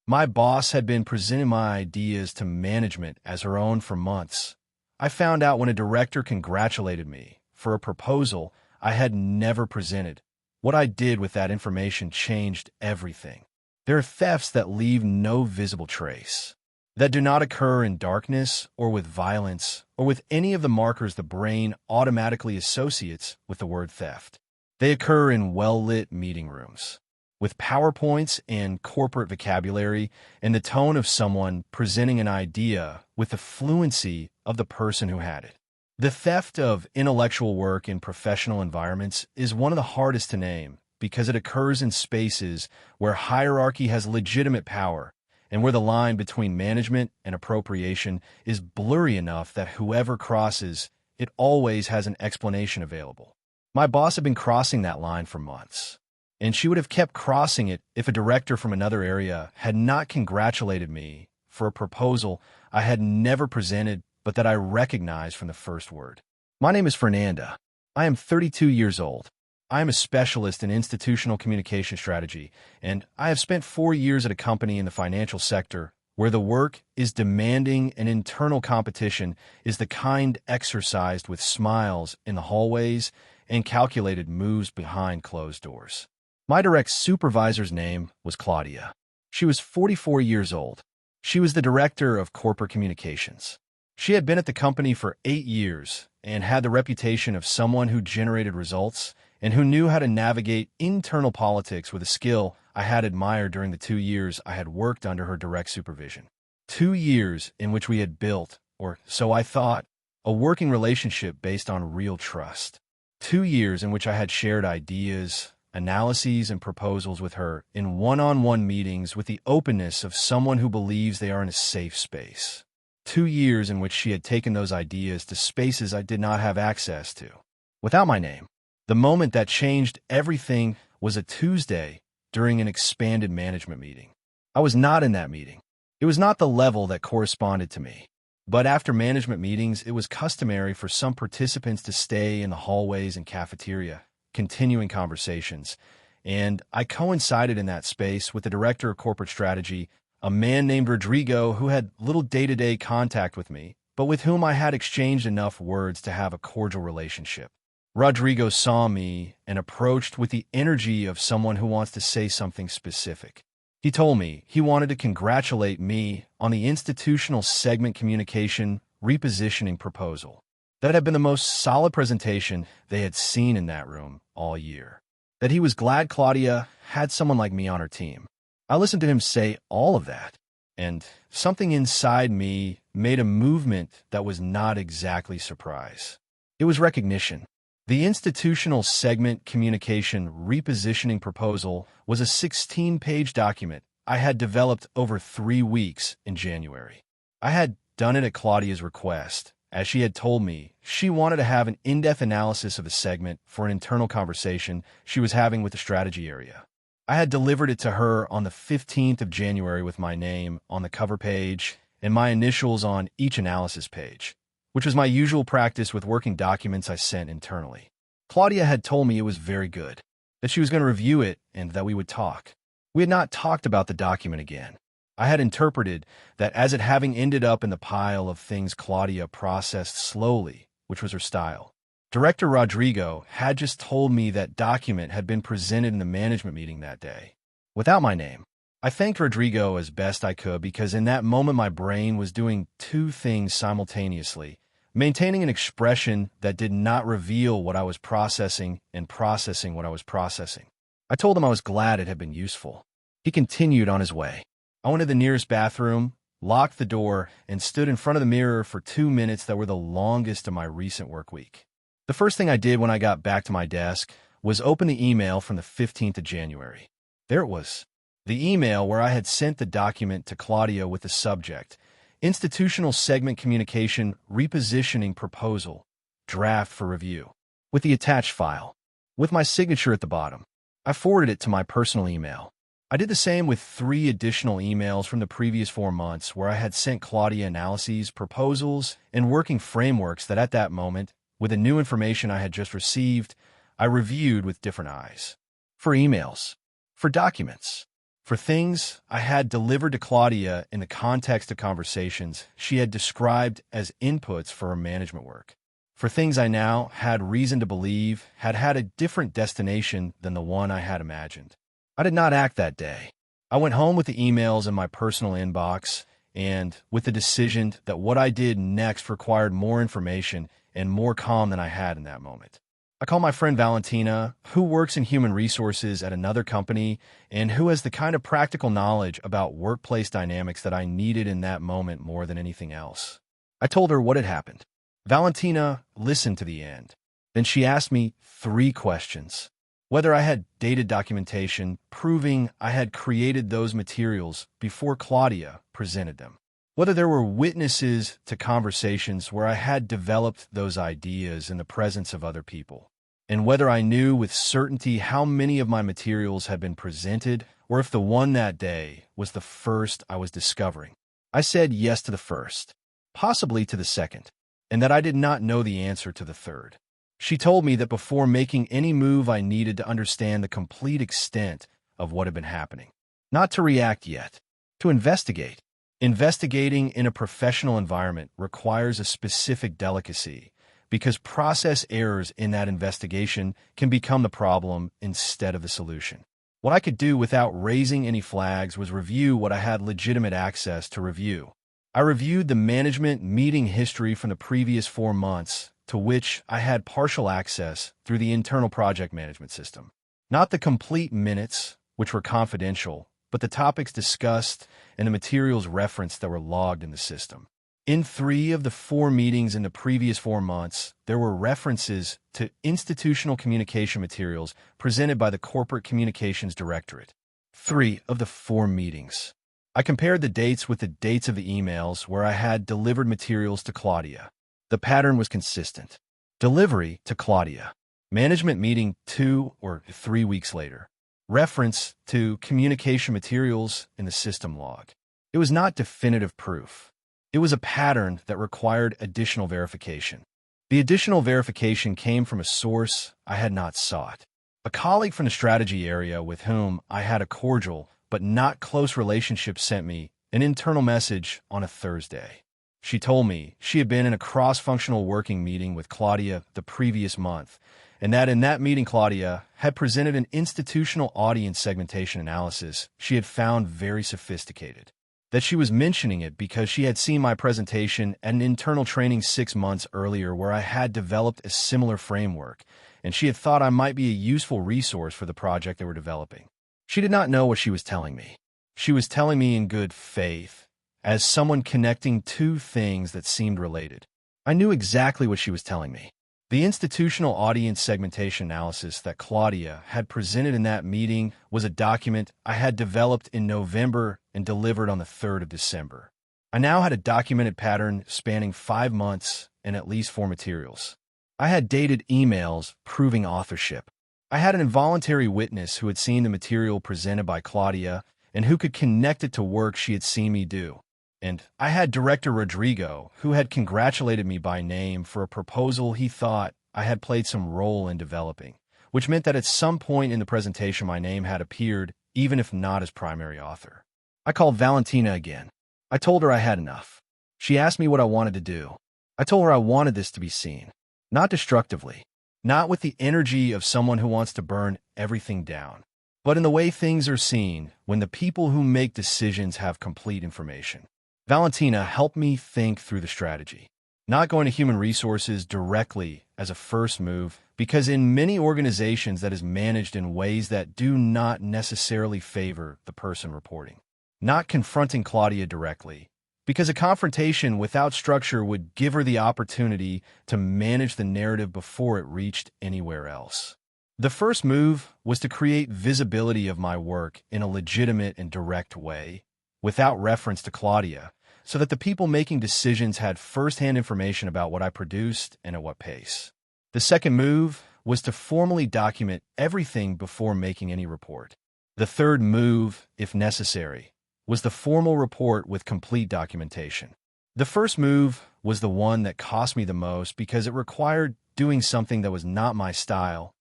My boss had been presenting my ideas to management as her own for months. I found out when a director congratulated me for a proposal I had never presented. What I did with that information changed everything. There are thefts that leave no visible trace, that do not occur in darkness or with violence or with any of the markers the brain automatically associates with the word theft. They occur in well-lit meeting rooms, with PowerPoints and corporate vocabulary and the tone of someone presenting an idea with the fluency of the person who had it. The theft of intellectual work in professional environments is one of the hardest to name because it occurs in spaces where hierarchy has legitimate power and where the line between management and appropriation is blurry enough that whoever crosses it always has an explanation available. My boss had been crossing that line for months, and she would have kept crossing it if a director from another area had not congratulated me for a proposal I had never presented but that I recognized from the first word. My name is Fernanda. I am 32 years old. I am a specialist in institutional communication strategy, and I have spent 4 years at a company in the financial sector where the work is demanding and internal competition is the kind exercised with smiles in the hallways and calculated moves behind closed doors. My direct supervisor's name was Claudia. She was 44 years old. She was the director of corporate communications. She had been at the company for 8 years and had the reputation of someone who generated results and who knew how to navigate internal politics with a skill I had admired during the 2 years I had worked under her direct supervision. 2 years in which we had built, or so I thought, a working relationship based on real trust. 2 years in which I had shared ideas, analyses, and proposals with her in one-on-one meetings with the openness of someone who believes they are in a safe space. 2 years in which she had taken those ideas to spaces I did not have access to. Without my name, the moment that changed everything was a Tuesday during an expanded management meeting. I was not in that meeting. It was not the level that corresponded to me. But after management meetings, it was customary for some participants to stay in the hallways and cafeteria, continuing conversations, and I coincided in that space with the director of corporate strategy, a man named Rodrigo who had little day-to-day contact with me, but with whom I had exchanged enough words to have a cordial relationship. Rodrigo saw me and approached with the energy of someone who wants to say something specific. He told me he wanted to congratulate me on the institutional segment communication repositioning proposal. That had been the most solid presentation they had seen in that room all year. That he was glad Claudia had someone like me on her team. I listened to him say all of that, and something inside me made a movement that was not exactly surprise. It was recognition. The institutional segment communication repositioning proposal was a 16-page document I had developed over 3 weeks in January. I had done it at Claudia's request. As she had told me, she wanted to have an in-depth analysis of a segment for an internal conversation she was having with the strategy area. I had delivered it to her on the 15th of January with my name on the cover page and my initials on each analysis page, which was my usual practice with working documents I sent internally. Claudia had told me it was very good, that she was going to review it and that we would talk. We had not talked about the document again. I had interpreted that as it having ended up in the pile of things Claudia processed slowly, which was her style. Director Rodrigo had just told me that document had been presented in the management meeting that day. Without my name, I thanked Rodrigo as best I could because in that moment my brain was doing 2 things simultaneously, maintaining an expression that did not reveal what I was processing and processing what I was processing. I told him I was glad it had been useful. He continued on his way. I went to the nearest bathroom, locked the door, and stood in front of the mirror for 2 minutes that were the longest of my recent work week. The first thing I did when I got back to my desk was open the email from the 15th of January. There it was, the email where I had sent the document to Claudia with the subject, Institutional Segment Communication Repositioning Proposal, Draft for Review, with the attached file, with my signature at the bottom. I forwarded it to my personal email. I did the same with 3 additional emails from the previous 4 months where I had sent Claudia analyses, proposals, and working frameworks that at that moment, with the new information I had just received, I reviewed with different eyes. For emails, for documents, For things I had delivered to Claudia in the context of conversations she had described as inputs for her management work. For things I now had reason to believe had had a different destination than the one I had imagined. I did not act that day. I went home with the emails in my personal inbox and with the decision that what I did next required more information and more calm than I had in that moment. I called my friend Valentina, who works in human resources at another company and who has the kind of practical knowledge about workplace dynamics that I needed in that moment more than anything else. I told her what had happened. Valentina listened to the end. Then she asked me 3 questions. Whether I had dated documentation proving I had created those materials before Claudia presented them. Whether there were witnesses to conversations where I had developed those ideas in the presence of other people. And whether I knew with certainty how many of my materials had been presented or if the one that day was the first I was discovering. I said yes to the first, possibly to the second, and that I did not know the answer to the third. She told me that before making any move, I needed to understand the complete extent of what had been happening. Not to react yet, to investigate. Investigating in a professional environment requires a specific delicacy because process errors in that investigation can become the problem instead of the solution. What I could do without raising any flags was review what I had legitimate access to review. I reviewed the management meeting history from the previous 4 months, to which I had partial access through the internal project management system. Not the complete minutes, which were confidential, but the topics discussed and the materials referenced that were logged in the system. In 3 of the 4 meetings in the previous 4 months, there were references to institutional communication materials presented by the Corporate Communications Directorate. 3 of the 4 meetings. I compared the dates with the dates of the emails where I had delivered materials to Claudia. The pattern was consistent. Delivery to Claudia. Management meeting 2 or 3 weeks later. Reference to communication materials in the system log. It was not definitive proof. It was a pattern that required additional verification. The additional verification came from a source I had not sought. A colleague from the strategy area with whom I had a cordial but not close relationship sent me an internal message on a Thursday. She told me she had been in a cross-functional working meeting with Claudia the previous month, and that in that meeting Claudia had presented an institutional audience segmentation analysis she had found very sophisticated. That she was mentioning it because she had seen my presentation at an internal training 6 months earlier where I had developed a similar framework, and she had thought I might be a useful resource for the project they were developing. She did not know what she was telling me. She was telling me in good faith, as someone connecting 2 things that seemed related. I knew exactly what she was telling me. The institutional audience segmentation analysis that Claudia had presented in that meeting was a document I had developed in November and delivered on the 3rd of December. I now had a documented pattern spanning 5 months and at least 4 materials. I had dated emails proving authorship. I had an involuntary witness who had seen the material presented by Claudia and who could connect it to work she had seen me do. And I had Director Rodrigo, who had congratulated me by name for a proposal he thought I had played some role in developing, which meant that at some point in the presentation my name had appeared, even if not as primary author. I called Valentina again. I told her I had enough. She asked me what I wanted to do. I told her I wanted this to be seen, not destructively, not with the energy of someone who wants to burn everything down, but in the way things are seen when the people who make decisions have complete information. Valentina helped me think through the strategy, not going to human resources directly as a first move, because in many organizations that is managed in ways that do not necessarily favor the person reporting. Not confronting Claudia directly, because a confrontation without structure would give her the opportunity to manage the narrative before it reached anywhere else. The first move was to create visibility of my work in a legitimate and direct way, without reference to Claudia, so that the people making decisions had first-hand information about what I produced and at what pace. The second move was to formally document everything before making any report. The third move, if necessary, was the formal report with complete documentation. The first move was the one that cost me the most because it required doing something that was not my style,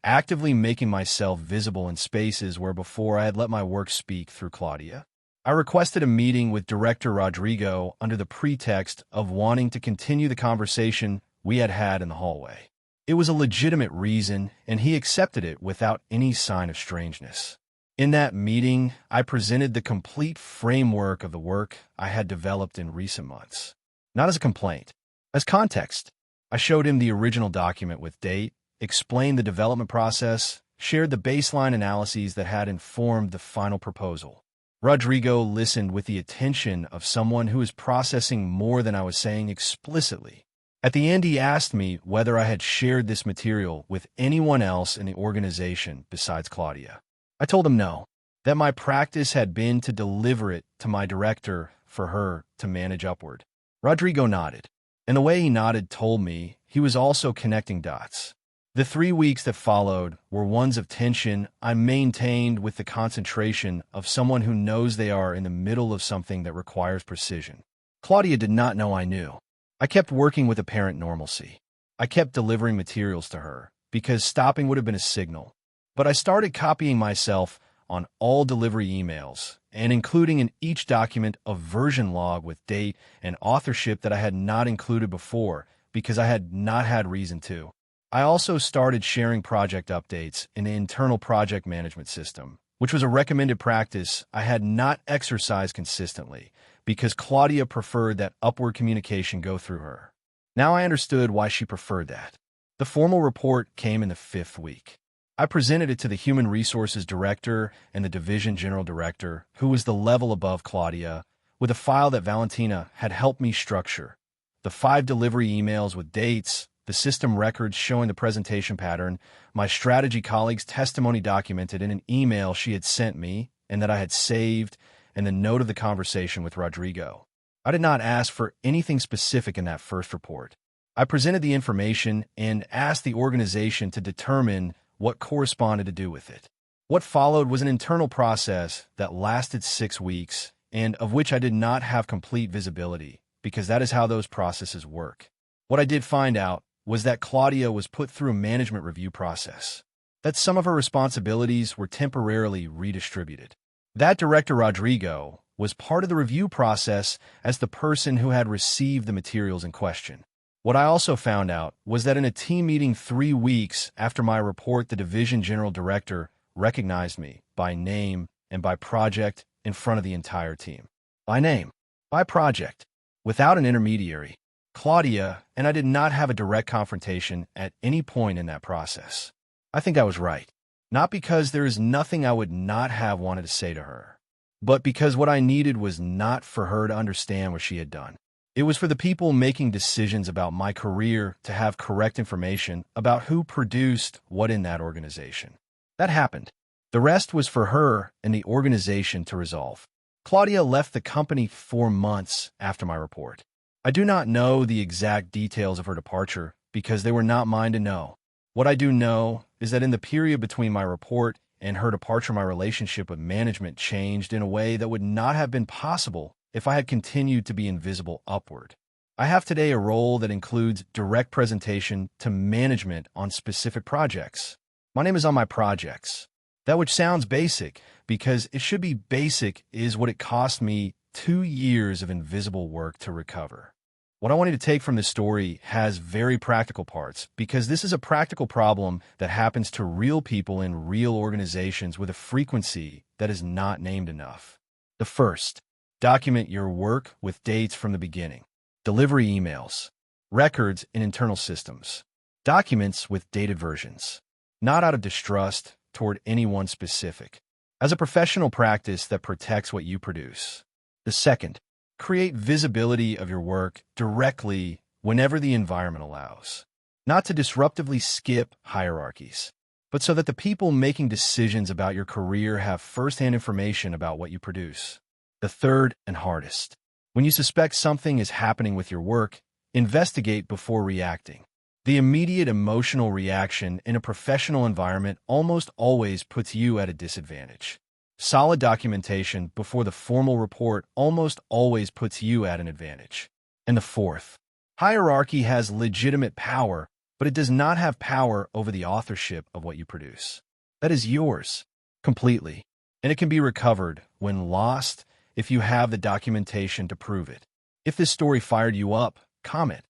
actively making myself visible in spaces where before I had let my work speak through Claudia. I requested a meeting with Director Rodrigo under the pretext of wanting to continue the conversation we had had in the hallway. It was a legitimate reason, and he accepted it without any sign of strangeness. In that meeting, I presented the complete framework of the work I had developed in recent months. Not as a complaint, as context. I showed him the original document with date, explained the development process, shared the baseline analyses that had informed the final proposal. Rodrigo listened with the attention of someone who is processing more than I was saying explicitly. At the end, he asked me whether I had shared this material with anyone else in the organization besides Claudia. I told him no, that my practice had been to deliver it to my director for her to manage upward. Rodrigo nodded, and the way he nodded told me he was also connecting dots. The 3 weeks that followed were ones of tension I maintained with the concentration of someone who knows they are in the middle of something that requires precision. Claudia did not know I knew. I kept working with apparent normalcy. I kept delivering materials to her, because stopping would have been a signal. But I started copying myself on all delivery emails, and including in each document a version log with date and authorship that I had not included before, because I had not had reason to. I also started sharing project updates in the internal project management system, which was a recommended practice I had not exercised consistently because Claudia preferred that upward communication go through her. Now I understood why she preferred that. The formal report came in the 5th week. I presented it to the Human Resources Director and the Division General Director, who was the level above Claudia, with a file that Valentina had helped me structure. The 5 delivery emails with dates, the system records showing the presentation pattern, my strategy colleague's testimony documented in an email she had sent me and that I had saved, and the note of the conversation with Rodrigo. I did not ask for anything specific in that first report. I presented the information and asked the organization to determine what corresponded to do with it. What followed was an internal process that lasted 6 weeks and of which I did not have complete visibility, because that is how those processes work. What I did find out was that Claudia was put through a management review process, that some of her responsibilities were temporarily redistributed. That Director Rodrigo was part of the review process as the person who had received the materials in question. What I also found out was that in a team meeting 3 weeks after my report, the Division General Director recognized me by name and by project in front of the entire team. By name, by project, without an intermediary. Claudia and I did not have a direct confrontation at any point in that process. I think I was right. Not because there is nothing I would not have wanted to say to her, but because what I needed was not for her to understand what she had done. It was for the people making decisions about my career to have correct information about who produced what in that organization. That happened. The rest was for her and the organization to resolve. Claudia left the company 4 months after my report. I do not know the exact details of her departure because they were not mine to know. What I do know is that in the period between my report and her departure, my relationship with management changed in a way that would not have been possible if I had continued to be invisible upward. I have today a role that includes direct presentation to management on specific projects. My name is on my projects. That which sounds basic, because it should be basic, is what it cost me 2 years of invisible work to recover. What I want you to take from this story has very practical parts, because this is a practical problem that happens to real people in real organizations with a frequency that is not named enough. The first, document your work with dates from the beginning. Delivery emails, records in internal systems, documents with dated versions, not out of distrust toward anyone specific, as a professional practice that protects what you produce. The second, create visibility of your work directly whenever the environment allows, not to disruptively skip hierarchies, but so that the people making decisions about your career have firsthand information about what you produce. The third and hardest, when you suspect something is happening with your work, investigate before reacting. The immediate emotional reaction in a professional environment almost always puts you at a disadvantage. Solid documentation before the formal report almost always puts you at an advantage. And the fourth, hierarchy has legitimate power, but it does not have power over the authorship of what you produce. That is yours, completely, and it can be recovered when lost if you have the documentation to prove it. If this story fired you up, comment.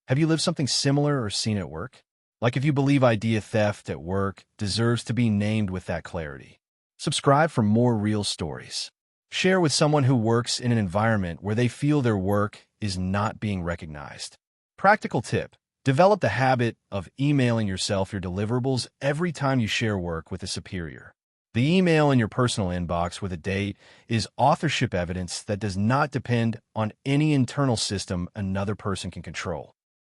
Have you lived something similar or seen at work? Like if you believe idea theft at work deserves to be named with that clarity. Subscribe for more real stories. Share with someone who works in an environment where they feel their work is not being recognized. Practical tip: develop the habit of emailing yourself your deliverables every time you share work with a superior. The email in your personal inbox with a date is authorship evidence that does not depend on any internal system another person can control.